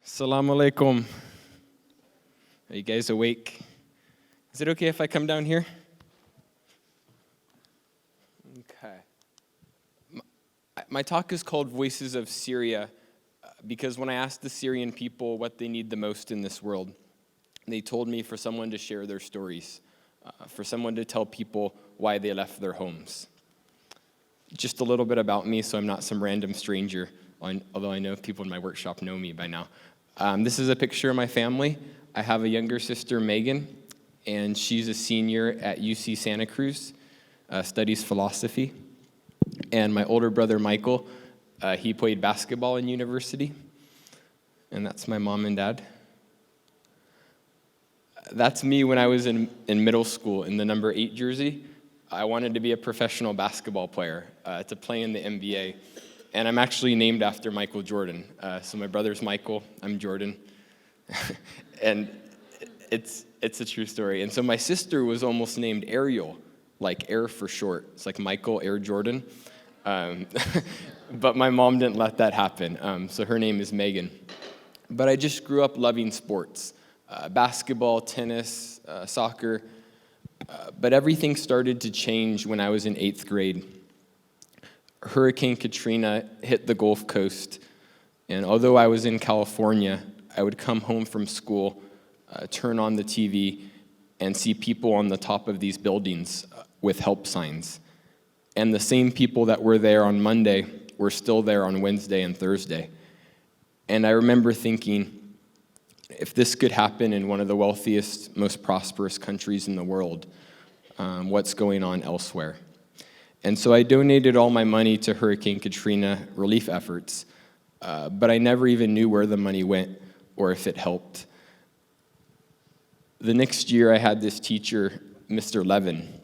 Assalamu alaikum. Are you guys awake? Is it okay if I come down here? Okay. My talk is called Voices of Syria because when I asked the Syrian people what they need the most in this world, they told me for someone to share their stories, for someone to tell people why they left their homes. Just a little bit about me so I'm not some random stranger, although I know people in my workshop know me by now. This is a picture of my family. I have a younger sister, Megan, and she's a senior at UC Santa Cruz, studies philosophy. And my older brother, Michael, he played basketball in university. And that's my mom and dad. That's me when I was in middle school in the number 8 jersey. I wanted to be a professional basketball player, to play in the NBA. And I'm actually named after Michael Jordan. So my brother's Michael, I'm Jordan. And it's a true story. And so my sister was almost named Ariel, like Air for short. It's like Michael Air Jordan. But my mom didn't let that happen. So her name is Megan. But I just grew up loving sports, basketball, tennis, soccer. But everything started to change when I was in 8th grade. Hurricane Katrina hit the Gulf Coast, and although I was in California, I would come home from school, turn on the TV, and see people on the top of these buildings with help signs. And the same people that were there on Monday were still there on Wednesday and Thursday. And I remember thinking, if this could happen in one of the wealthiest, most prosperous countries in the world, what's going on elsewhere? And so I donated all my money to Hurricane Katrina relief efforts, but I never even knew where the money went or if it helped. The next year I had this teacher, Mr. Levin.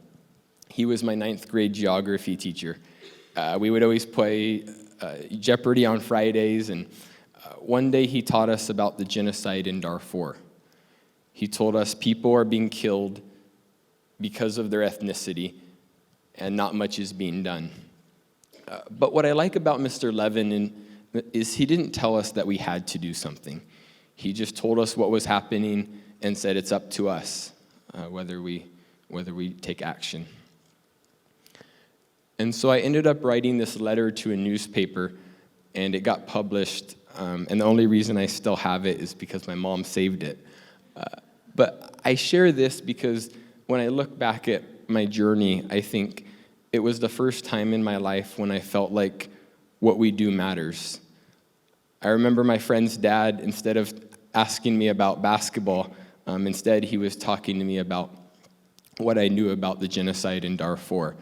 He was my 9th grade geography teacher. We would always play Jeopardy on Fridays, and one day he taught us about the genocide in Darfur. He told us people are being killed because of their ethnicity, and not much is being done. But what I like about Mr. Levin is he didn't tell us that we had to do something. He just told us what was happening and said it's up to us whether we take action. And so I ended up writing this letter to a newspaper, and it got published. And the only reason I still have it is because my mom saved it. But I share this because when I look back at my journey, I think it was the first time in my life when I felt like what we do matters. I remember my friend's dad, instead of asking me about basketball, instead he was talking to me about what I knew about the genocide in Darfur.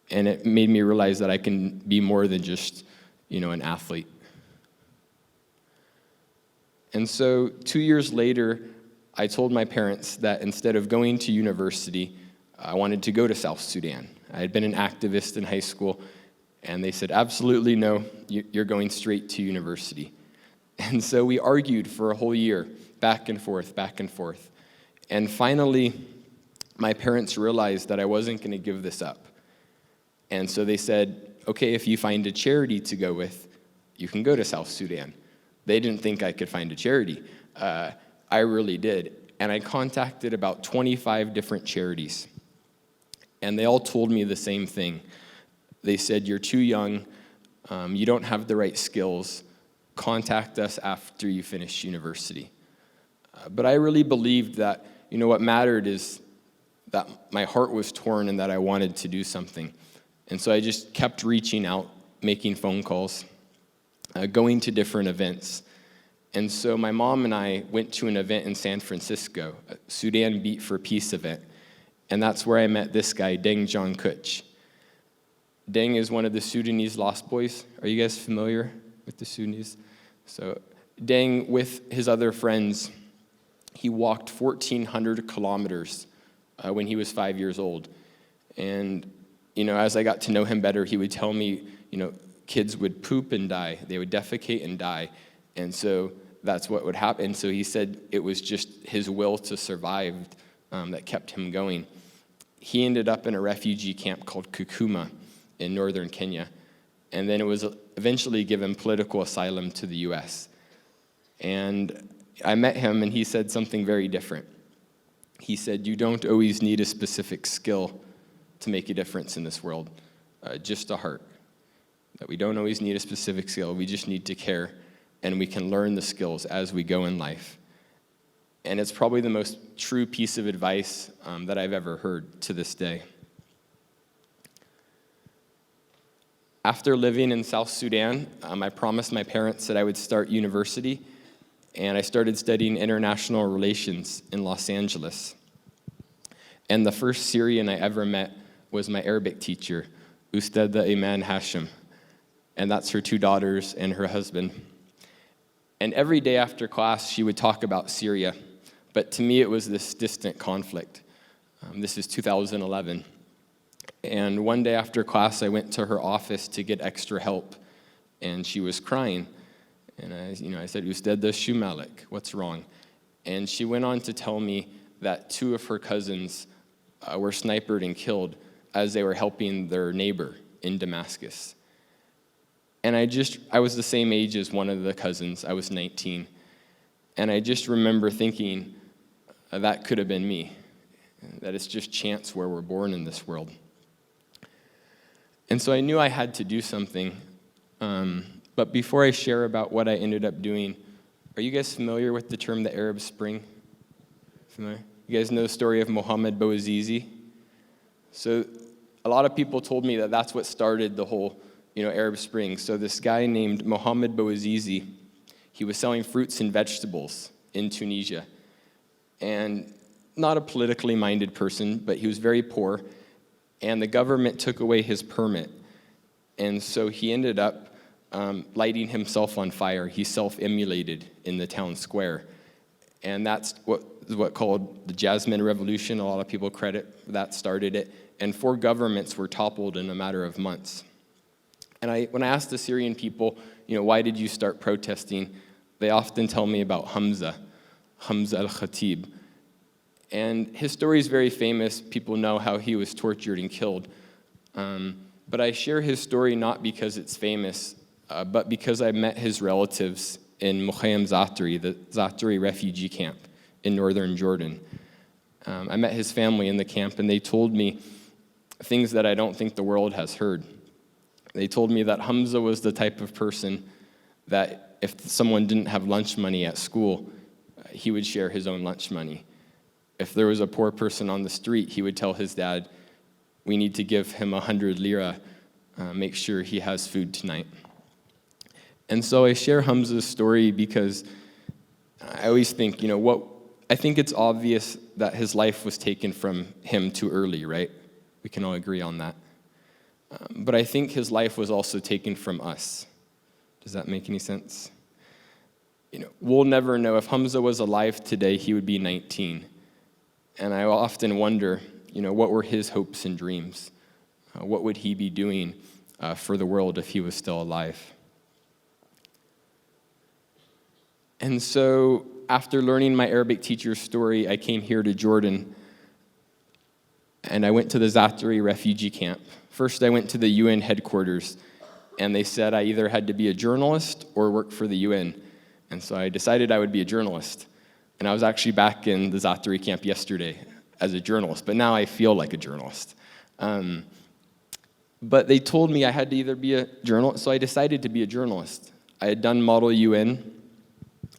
And it made me realize that I can be more than just, an athlete. And so 2 years later, I told my parents that instead of going to university, I wanted to go to South Sudan. I had been an activist in high school, and they said, absolutely no, you're going straight to university. And so we argued for a whole year, back and forth, back and forth. And finally, my parents realized that I wasn't going to give this up. And so they said, okay, if you find a charity to go with, you can go to South Sudan. They didn't think I could find a charity. I really did. And I contacted about 25 different charities. And they all told me the same thing. They said, you're too young, you don't have the right skills, contact us after you finish university. But I really believed that, what mattered is that my heart was torn and that I wanted to do something. And so I just kept reaching out, making phone calls, going to different events. And so my mom and I went to an event in San Francisco, a Sudan Beat for Peace event. And that's where I met this guy, Deng John Kuch. Deng is one of the Sudanese Lost Boys. Are you guys familiar with the Sudanese? So Deng, with his other friends, he walked 1,400 kilometers when he was 5 years old. And, as I got to know him better, he would tell me, kids would poop and die. They would defecate and die. And so that's what would happen. So he said it was just his will to survive that kept him going. He ended up in a refugee camp called Kakuma in northern Kenya, and then it was eventually given political asylum to the U.S. And I met him, and he said something very different. He said, you don't always need a specific skill to make a difference in this world, just a heart. That we don't always need a specific skill, we just need to care, and we can learn the skills as we go in life. And it's probably the most true piece of advice that I've ever heard to this day. After living in South Sudan, I promised my parents that I would start university, and I started studying international relations in Los Angeles. And the first Syrian I ever met was my Arabic teacher, Ustada Iman Hashim, and that's her 2 daughters and her husband. And every day after class, she would talk about Syria, but to me it was this distant conflict. This is 2011. And one day after class, I went to her office to get extra help, and she was crying. And I said, Ustada Shumalik, what's wrong? And she went on to tell me that 2 of her cousins were sniped and killed as they were helping their neighbor in Damascus. And I was the same age as one of the cousins. I was 19. And I just remember thinking, that could have been me. That it's just chance where we're born in this world. And so I knew I had to do something. But before I share about what I ended up doing, are you guys familiar with the term the Arab Spring? Familiar? You guys know the story of Mohammed Bouazizi? So a lot of people told me that that's what started the whole, Arab Spring. So this guy named Mohammed Bouazizi, he was selling fruits and vegetables in Tunisia. And not a politically minded person, but he was very poor. And the government took away his permit. And so he ended up lighting himself on fire. He self-immolated in the town square. And that's what called the Jasmine Revolution. A lot of people credit that started it. And 4 governments were toppled in a matter of months. And when I asked the Syrian people, why did you start protesting, they often tell me about Hamza al-Khatib. And his story is very famous. People know how he was tortured and killed. But I share his story not because it's famous, but because I met his relatives in Mukhayam Zatari, the Zatari refugee camp in northern Jordan. I met his family in the camp, and they told me things that I don't think the world has heard. They told me that Hamza was the type of person that if someone didn't have lunch money at school, he would share his own lunch money. If there was a poor person on the street, he would tell his dad, we need to give him 100 lira, make sure he has food tonight. And so I share Hamza's story because I always think, I think it's obvious that his life was taken from him too early, right? We can all agree on that. But I think his life was also taken from us. Does that make any sense? We'll never know. If Hamza was alive today, he would be 19. And I often wonder, what were his hopes and dreams? What would he be doing for the world if he was still alive? And so after learning my Arabic teacher's story, I came here to Jordan, and I went to the Zatari refugee camp. First, I went to the UN headquarters, and they said I either had to be a journalist or work for the UN. And so I decided I would be a journalist. And I was actually back in the Zatari camp yesterday as a journalist, but now I feel like a journalist. But they told me I had to either be a journalist, so I decided to be a journalist. I had done Model UN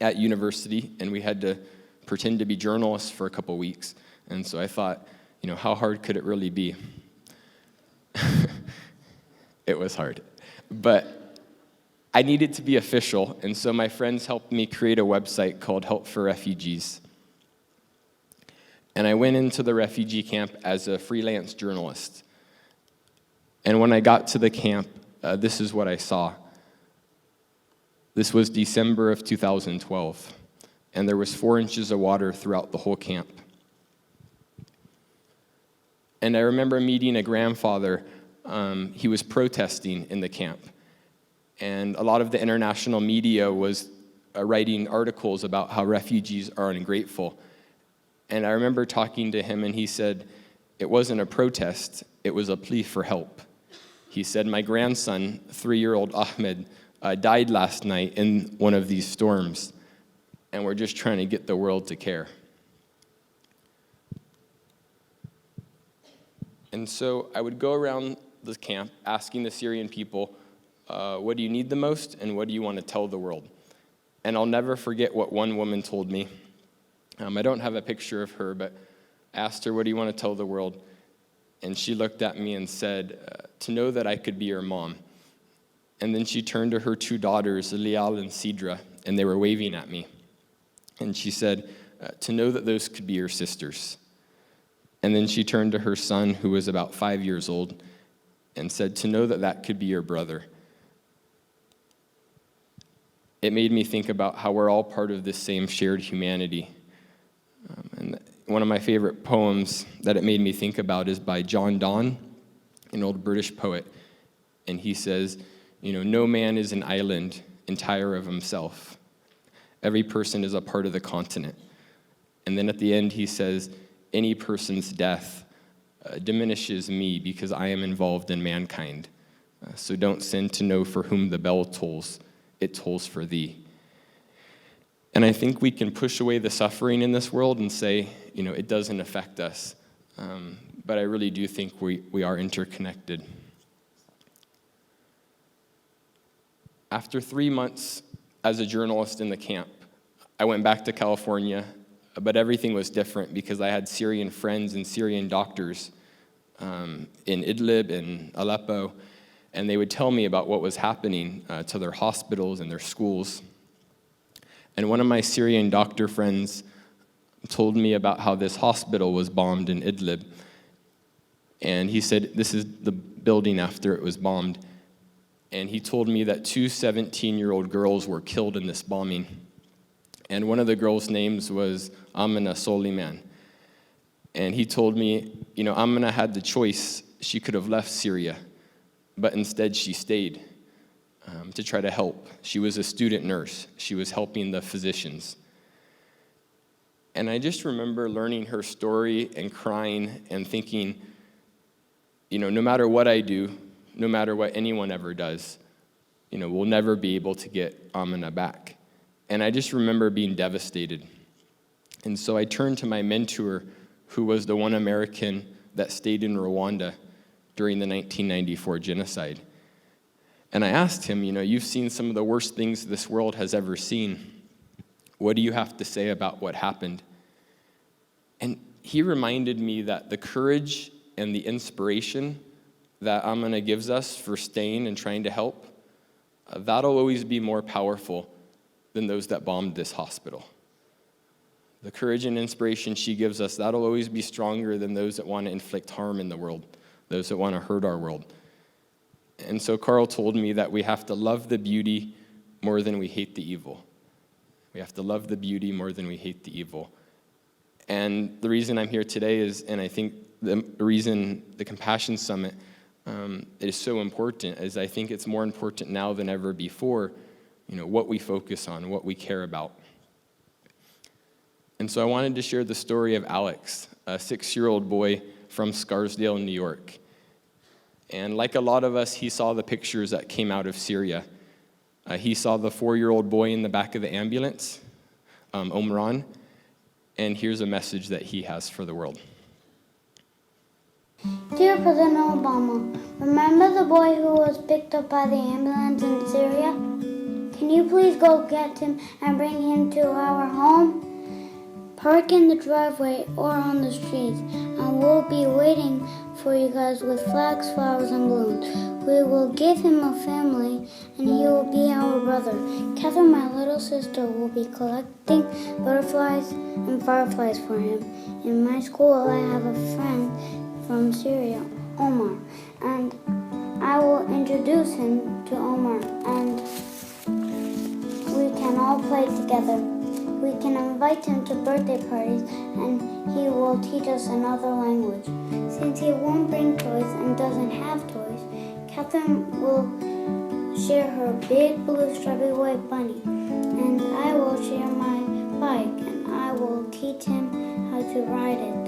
at university, and we had to pretend to be journalists for a couple weeks. And so I thought, how hard could it really be? It was hard. But I needed to be official, and so my friends helped me create a website called Help for Refugees. And I went into the refugee camp as a freelance journalist. And when I got to the camp, this is what I saw. This was December of 2012, and there was 4 inches of water throughout the whole camp. And I remember meeting a grandfather. He was protesting in the camp. And a lot of the international media was writing articles about how refugees are ungrateful. And I remember talking to him, and he said, it wasn't a protest, it was a plea for help. He said, my grandson, 3-year-old Ahmed, died last night in one of these storms. and we're just trying to get the world to care. And so I would go around the camp asking the Syrian people, what do you need the most, and what do you want to tell the world? And I'll never forget what one woman told me. I don't have a picture of her, but I asked her, what do you want to tell the world? And she looked at me and said, to know that I could be your mom. And then she turned to her two daughters, Lial and Sidra, and they were waving at me. And she said, to know that those could be your sisters. And then she turned to her son, who was about 5 years old, and said, to know that that could be your brother. It made me think about how we're all part of this same shared humanity. And one of my favorite poems that it made me think about is by John Donne, an old British poet. And he says, no man is an island entire of himself. Every person is a part of the continent. And then at the end he says, any person's death diminishes me because I am involved in mankind. So don't sin to know for whom the bell tolls, it tolls for thee. And I think we can push away the suffering in this world and say, it doesn't affect us. But I really do think we are interconnected. After 3 months as a journalist in the camp, I went back to California, but everything was different because I had Syrian friends and Syrian doctors in Idlib and Aleppo, and they would tell me about what was happening to their hospitals and their schools. And one of my Syrian doctor friends told me about how this hospital was bombed in Idlib. And he said, this is the building after it was bombed. And he told me that 2 17-year-old girls were killed in this bombing. And one of the girls' names was Amina Soliman. And he told me, Amina had the choice. She could have left Syria, but instead she stayed to try to help. She was a student nurse. She was helping the physicians. And I just remember learning her story and crying and thinking, no matter what I do, no matter what anyone ever does, we'll never be able to get Amina back. And I just remember being devastated. And so I turned to my mentor, who was the one American that stayed in Rwanda during the 1994 genocide. And I asked him, you've seen some of the worst things this world has ever seen. What do you have to say about what happened? And he reminded me that the courage and the inspiration that Amina gives us for staying and trying to help, that'll always be more powerful than those that bombed this hospital. The courage and inspiration she gives us, that'll always be stronger than those that want to inflict harm in the world, those that want to hurt our world. And so Carl told me that we have to love the beauty more than we hate the evil. We have to love the beauty more than we hate the evil. And the reason I'm here today is, and I think the reason the Compassion Summit is so important, is I think it's more important now than ever before, what we focus on, what we care about. And so I wanted to share the story of Alex, a 6-year-old boy from Scarsdale, New York. And like a lot of us, he saw the pictures that came out of Syria. He saw the 4-year-old boy in the back of the ambulance, Omran, and here's a message that he has for the world. Dear President Obama, remember the boy who was picked up by the ambulance in Syria? Can you please go get him and bring him to our home? Park in the driveway or on the streets, and we'll be waiting for you guys with flags, flowers, and balloons. We will give him a family, and he will be our brother. Catherine, my little sister, will be collecting butterflies and fireflies for him. In my school, I have a friend from Syria, Omar, and I will introduce him to Omar, and we can all play together. We can invite him to birthday parties, and he will teach us another language. Since he won't bring toys and doesn't have toys, Catherine will share her big blue stripy white bunny, and I will share my bike, and I will teach him how to ride it.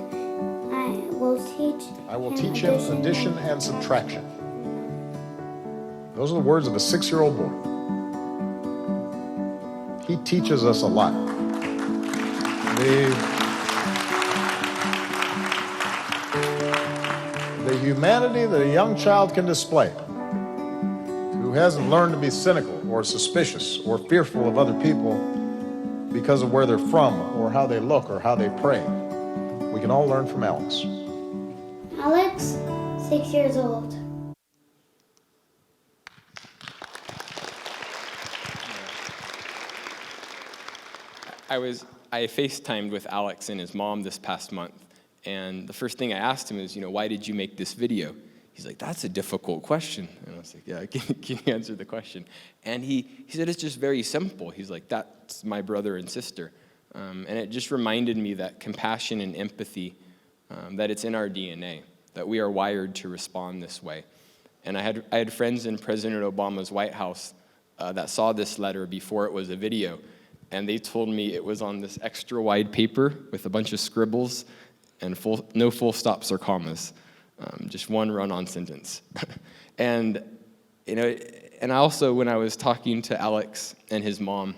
I will teach him addition and subtraction. Those are the words of a 6-year-old boy. He teaches us a lot. The humanity that a young child can display, who hasn't learned to be cynical or suspicious or fearful of other people because of where they're from or how they look or how they pray. We can all learn from Alex. Alex, 6 years old. I FaceTimed with Alex and his mom this past month, and the first thing I asked him is, why did you make this video? He's like, that's a difficult question. And I was like, yeah, can you answer the question? And he said it's just very simple. He's like, that's my brother and sister. And it just reminded me that compassion and empathy, that it's in our DNA, that we are wired to respond this way. And I had friends in President Obama's White House that saw this letter before it was a video, and they told me it was on this extra wide paper with a bunch of scribbles and no full stops or commas, just one run-on sentence. And and I also, when I was talking to Alex and his mom,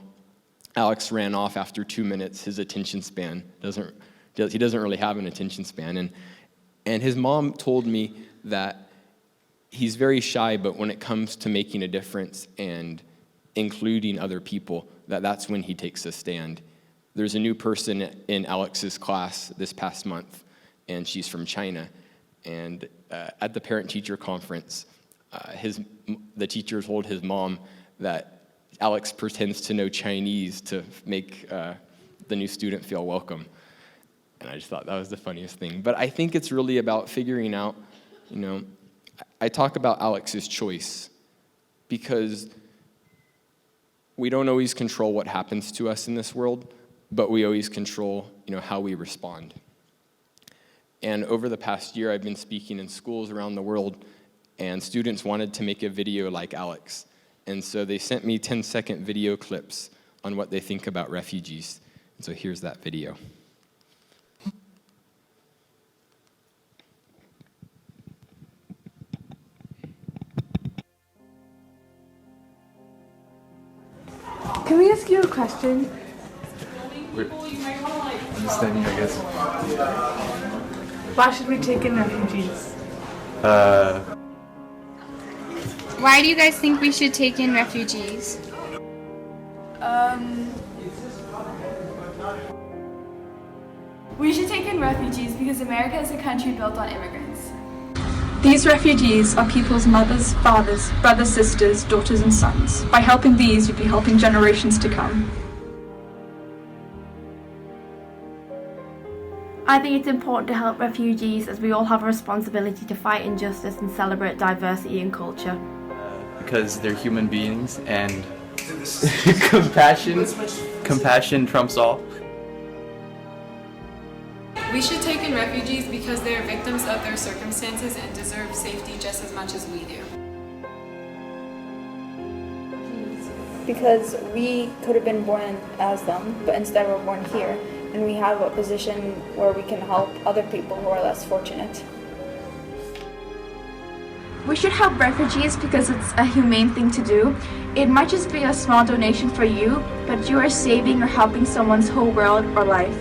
Alex ran off after 2 minutes. His attention span he doesn't really have an attention span, and his mom told me that he's very shy, but when it comes to making a difference and including other people, that's when he takes a stand. There's a new person in Alex's class this past month, and she's from China. And at the parent-teacher conference, the teacher told his mom that Alex pretends to know Chinese to make the new student feel welcome. And I just thought that was the funniest thing. But I think it's really about figuring out, I talk about Alex's choice because we don't always control what happens to us in this world, but we always control, how we respond. And over the past year, I've been speaking in schools around the world, and students wanted to make a video like Alex. And so they sent me 10-second video clips on what they think about refugees. And so here's that video. Can we ask you a question? Understanding, I guess. Why should we take in refugees? Why do you guys think we should take in refugees? We should take in refugees because America is a country built on immigrants. These refugees are people's mothers, fathers, brothers, sisters, daughters, and sons. By helping these, you'd be helping generations to come. I think it's important to help refugees as we all have a responsibility to fight injustice and celebrate diversity and culture. Because they're human beings and compassion trumps all. We should take in refugees because they are victims of their circumstances and deserve safety just as much as we do. Because we could have been born as them, but instead we're born here, and we have a position where we can help other people who are less fortunate. We should help refugees because it's a humane thing to do. It might just be a small donation for you, but you are saving or helping someone's whole world or life.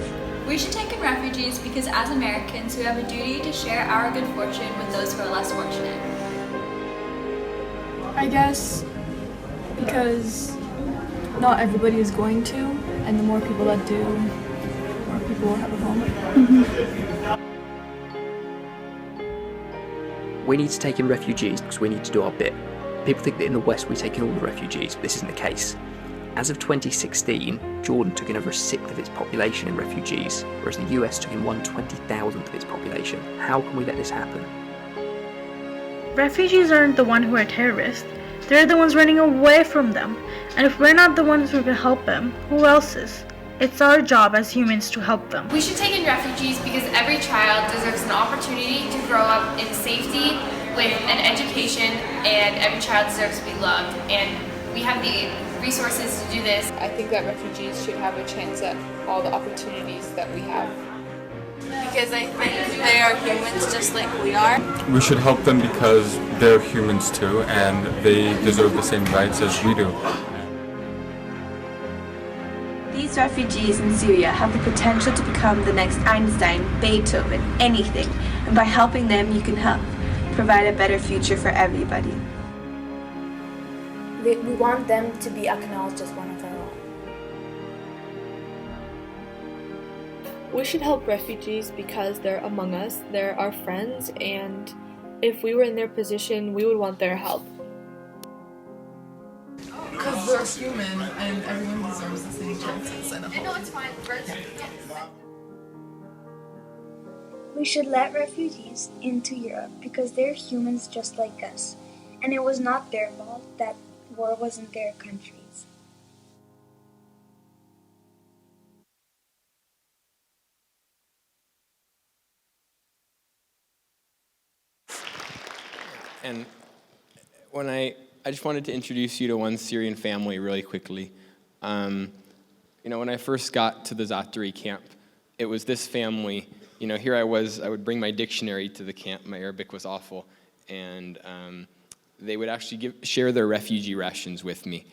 We should take in refugees because as Americans, we have a duty to share our good fortune with those who are less fortunate. I guess because not everybody is going to, and the more people that do, more people will have a home. We need to take in refugees because we need to do our bit. People think that in the West we take in all the refugees, but this isn't the case. As of 2016, Jordan took in over 1/6 of its population in refugees, whereas the US took in 1/20,000th of its population. How can we let this happen? Refugees aren't the ones who are terrorists. They're the ones running away from them. And if we're not the ones who can help them, who else is? It's our job as humans to help them. We should take in refugees because every child deserves an opportunity to grow up in safety with an education, and every child deserves to be loved. And we have the resources to do this. I think that refugees should have a chance at all the opportunities that we have. Because I think they are humans just like we are. We should help them because they're humans too, and they deserve the same rights as we do. These These refugees in Syria have the potential to become the next Einstein, Beethoven, anything. And by helping them, you can help provide a better future for everybody. We want them to be acknowledged as one of our own. We should help refugees because they're among us, they're our friends, and if we were in their position, we would want their help. Because they're human and everyone deserves the same chances and a No, it's fine. We should let refugees into Europe because they're humans just like us, and it was not their fault that war was in their countries. And when I just wanted to introduce you to one Syrian family really quickly. When I first got to the Zaatari camp, it was this family. Here I would bring my dictionary to the camp. My Arabic was awful. And they would actually share their refugee rations with me.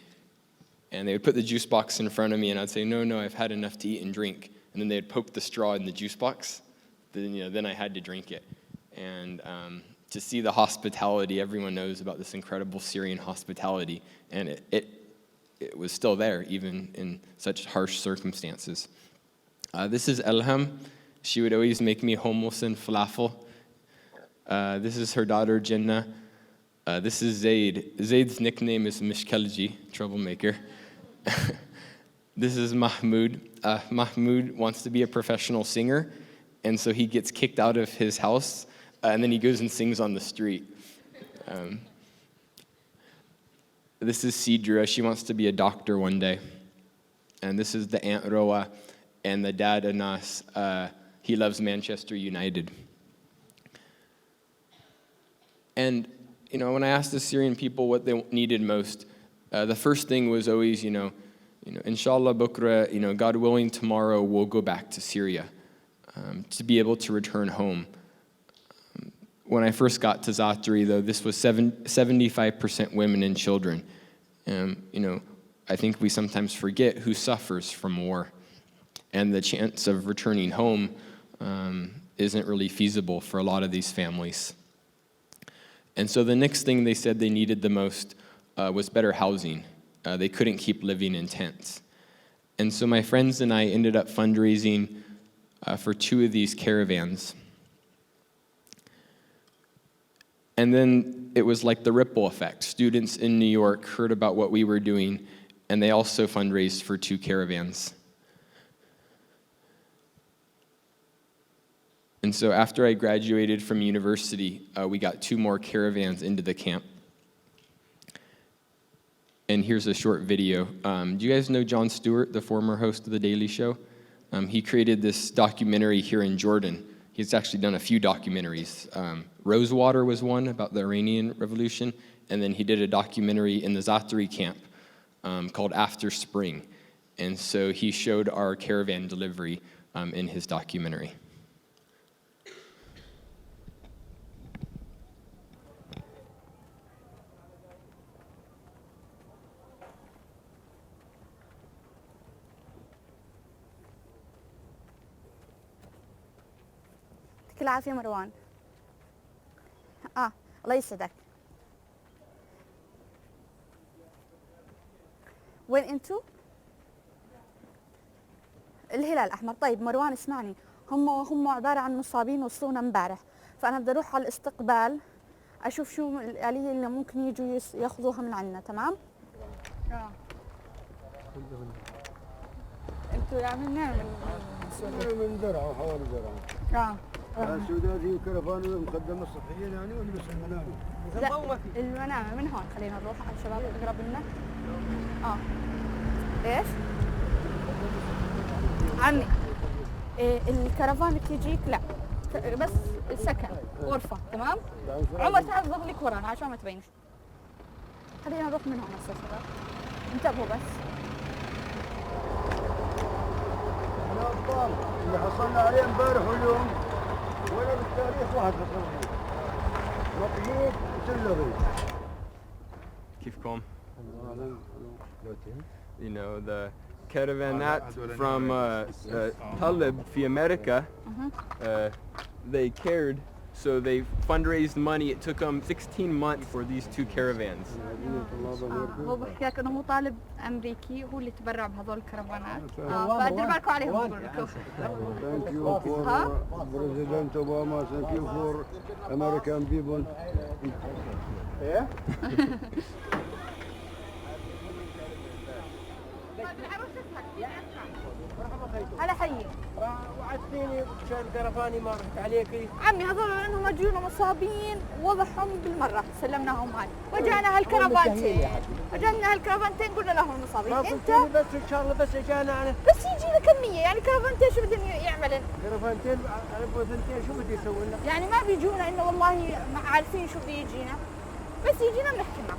And they would put the juice box in front of me, and I'd say, no, I've had enough to eat and drink. And then they'd poke the straw in the juice box. Then I had to drink it. And to see the hospitality, everyone knows about this incredible Syrian hospitality, and it was still there, even in such harsh circumstances. This is Elham. She would always make me hummus and falafel. This is her daughter, Jinnah. This is Zaid. Zaid's nickname is Mishkalji, troublemaker. This is Mahmoud. Mahmoud wants to be a professional singer, and so he gets kicked out of his house, and then he goes and sings on the street. This is Sidra. She wants to be a doctor one day. And this is the Aunt Roa and the dad Anas. He loves Manchester United. And, when I asked the Syrian people what they needed most, the first thing was always, inshallah bukra, God willing, tomorrow we'll go back to Syria to be able to return home. When I first got to Zaatari, though, this was 75% women and children. I think we sometimes forget who suffers from war. And the chance of returning home isn't really feasible for a lot of these families. And so the next thing they said they needed the most was better housing. They couldn't keep living in tents. And so my friends and I ended up fundraising for 2 of these caravans. And then it was like the ripple effect. Students in New York heard about what we were doing, and they also fundraised for 2 caravans. And so after I graduated from university, we got 2 more caravans into the camp. And here's a short video. Do you guys know Jon Stewart, the former host of The Daily Show? He created this documentary here in Jordan. He's actually done a few documentaries. Rosewater was one about the Iranian Revolution, and then he did a documentary in the Zaatari camp called After Spring. And so he showed our caravan delivery in his documentary. يعطيك العافية مروان. الله يسعدك. وين انتو؟ الهلال الأحمر. طيب مروان اسمعني، هم عبارة عن مصابين وصلونا امبارح، فأنا بدي أروح على الاستقبال أشوف شو الآلية اللي ممكن يجوا ياخذوها من عنا، تمام؟ انتو يعني من درعا وحوالي درعا. السوداد هي كرفان المقدمة الصحية يعني ولا بس المنامة؟ لا المنامة من هون. خلينا نروح على الشباب أقرب لنا. ايش؟ عمي الكرفان يجيك لا بس السكن غرفة، تمام؟ عمر تعال ظهر لك ورانا عشان ما تبينش. خلينا نروح من هون هسه شباب. انتبهوا بس. الأبطال اللي حصلنا عليه امبارح واليوم ولا بالتاريخ واحد حصلنا مطلوب وسلغي. كيفكم? كرفانات from طلب في أمريكا. They cared, so they fundraised money. It took them 16 months for these 2 caravans. هو بحكي لك انه هو طالب امريكي هو اللي تبرع بهذول الكرفانات فدير بالكم عليهم بقول لكم. Thank you for President Obama. Thank you for American people. Yeah? هلا حيي وعدتيني مشان كرفاني ما رحت عليكي. عمي هذول لانهم اجونا مصابين وضعهم بالمره سلمناهم هاي وجانا هالكرفانتين قلنا لهم مصابين انت بس ان شاء الله بس اجانا انا بس يجينا كميه يعني كرفانتين شو بدهم يعملن؟ كرفانتين ثنتين شو بدي يسوي لنا؟ يعني ما بيجونا انه والله ما عارفين شو بده يجينا بس يجينا بنحكي معه.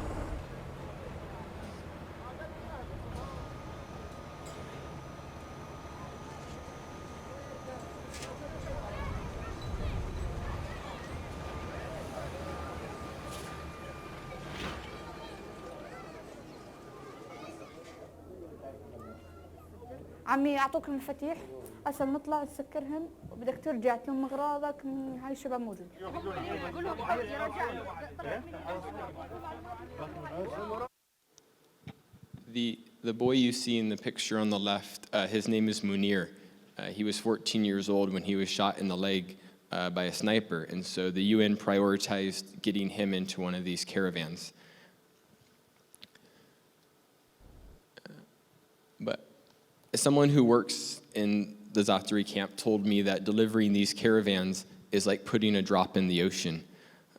عمي يعطوك المفاتيح هسه بنطلع تسكرهن وبدك ترجع تلم اغراضك من هاي الشباب موجود. The boy you see in the picture on the left, his name is Munir. He was 14 years old when he was shot in the leg by a sniper, and so the UN prioritized getting him into one of these caravans. But someone who works in the Zatari camp told me that delivering these caravans is like putting a drop in the ocean.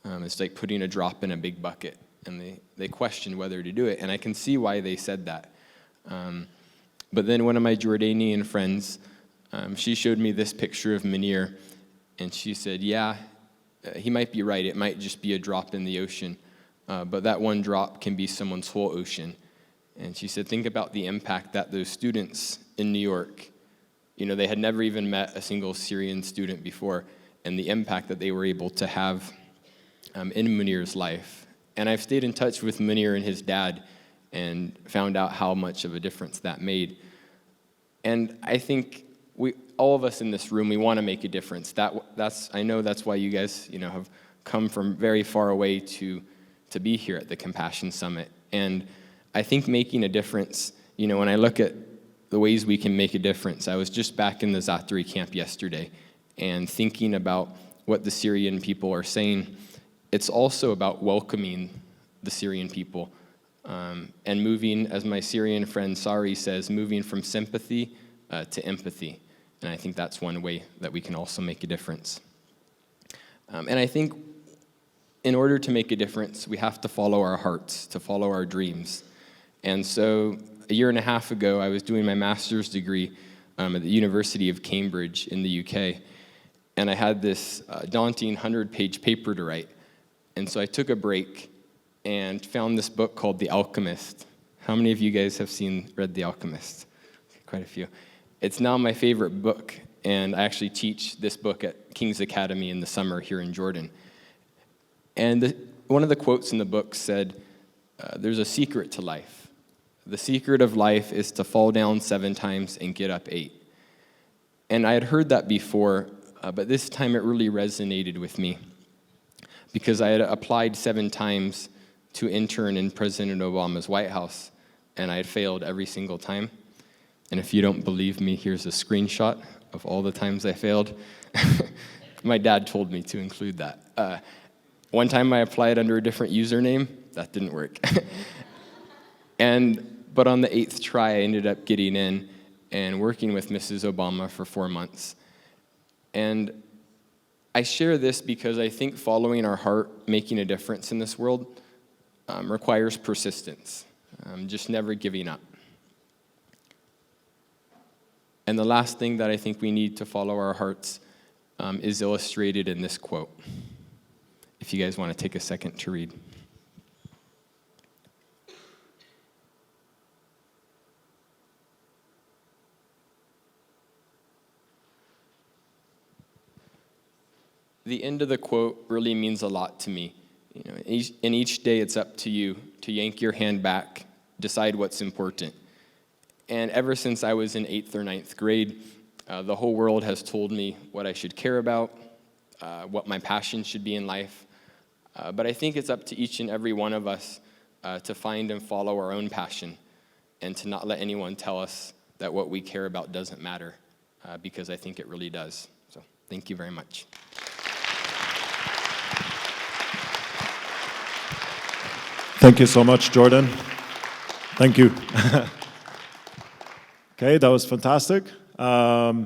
It's like putting a drop in a big bucket. And they questioned whether to do it, and I can see why they said that. But then one of my Jordanian friends, she showed me this picture of Munir, and she said, yeah, he might be right. It might just be a drop in the ocean, but that one drop can be someone's whole ocean. And she said, think about the impact that those students in New York, they had never even met a single Syrian student before, and the impact that they were able to have in Munir's life. And I've stayed in touch with Munir and his dad and found out how much of a difference that made. And I think all of us in this room, we want to make a difference. I know that's why you guys, have come from very far away to be here at the Compassion Summit. And I think making a difference, when I look at the ways we can make a difference, I was just back in the Zatari camp yesterday and thinking about what the Syrian people are saying. It's also about welcoming the Syrian people and moving, as my Syrian friend Sari says, moving from sympathy to empathy. And I think that's one way that we can also make a difference. And I think in order to make a difference, we have to follow our hearts, to follow our dreams. And so a year and a half ago, I was doing my master's degree at the University of Cambridge in the UK. And I had this daunting 100-page paper to write. And so I took a break and found this book called The Alchemist. How many of you guys have read The Alchemist? Quite a few. It's now my favorite book, and I actually teach this book at King's Academy in the summer here in Jordan. And one of the quotes in the book said, there's a secret to life. The secret of life is to fall down 7 times and get up 8. And I had heard that before, but this time it really resonated with me, because I had applied 7 times to intern in President Obama's White House, and I had failed every single time. And if you don't believe me, here's a screenshot of all the times I failed. My dad told me to include that. One time I applied under a different username. That didn't work. But on the 8th try, I ended up getting in and working with Mrs. Obama for 4 months. And I share this because I think following our heart, making a difference in this world, requires persistence, just never giving up. And the last thing that I think we need to follow our hearts is illustrated in this quote, if you guys want to take a second to read. The end of the quote really means a lot to me. In each day it's up to you to yank your hand back, decide what's important. And ever since I was in 8th or 9th grade, the whole world has told me what I should care about, what my passion should be in life. But I think it's up to each and every one of us to find and follow our own passion and to not let anyone tell us that what we care about doesn't matter, because I think it really does. So thank you very much. Thank you so much, Jordan. Thank you. Okay, that was fantastic. Now,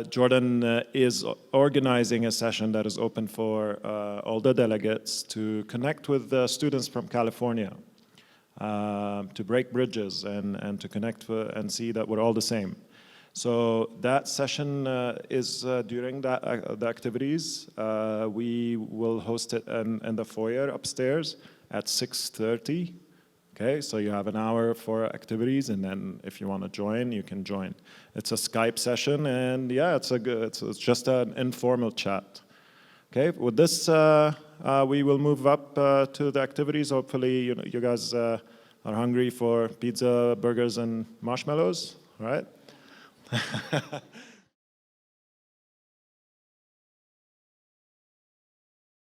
Jordan is organizing a session that is open for all the delegates to connect with the students from California, to break bridges and to connect and see that we're all the same. So that session is during the activities. We will host it in the foyer upstairs at 6:30. Okay, so you have an hour for activities, and then if you want to join, you can join. It's a Skype session, and yeah, it's just an informal chat. Okay, with this, we will move up to the activities. Hopefully, you guys are hungry for pizza, burgers, and marshmallows, all right?